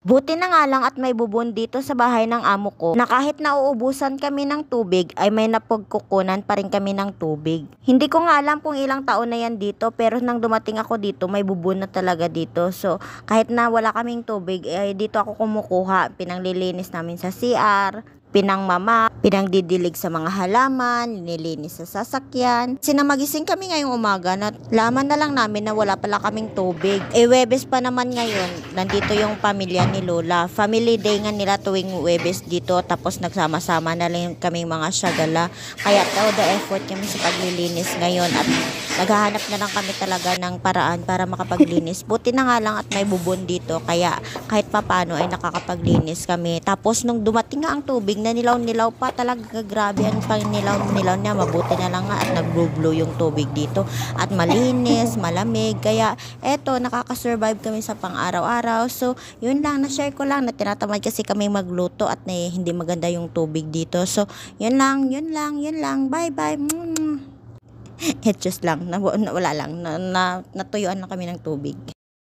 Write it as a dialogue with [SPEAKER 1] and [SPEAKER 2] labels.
[SPEAKER 1] Buti na nga lang at may bubon dito sa bahay ng amo ko na kahit nauubusan kami ng tubig ay may napagkukunan pa rin kami ng tubig. Hindi ko nga alam kung ilang taon na yan dito, pero nang dumating ako dito may bubon na talaga dito. So kahit na wala kaming tubig ay dito ako kumukuha, pinanglilinis namin sa CR, pinangdidilig sa mga halaman, nililinis sa sasakyan. Sinamagising kami ngayong umaga na laman na lang namin na wala pala kaming tubig. Webes pa naman ngayon, nandito yung pamilya ni Lola. Family day nga nila tuwing Webes dito, tapos nagsama-sama na lang kaming mga syagala. Kaya todo effort kami sa paglilinis ngayon at naghahanap na lang kami talaga ng paraan para makapaglinis. Buti na nga lang at may bubon dito, kaya kahit papano ay nakakapaglinis kami. Tapos nung dumating nga ang tubig, na nilaw pa talaga, grabe ang pang nilaw niya. Mabuti na lang nga at nag-blue yung tubig dito at malinis, malamig, kaya eto nakaka-survive kami sa pang-araw-araw. So yun lang, na-share ko lang na tinatamad kasi kami magluto at hindi maganda yung tubig dito. So yun lang, bye bye. It just lang, wala lang, natuyuan na kami ng tubig.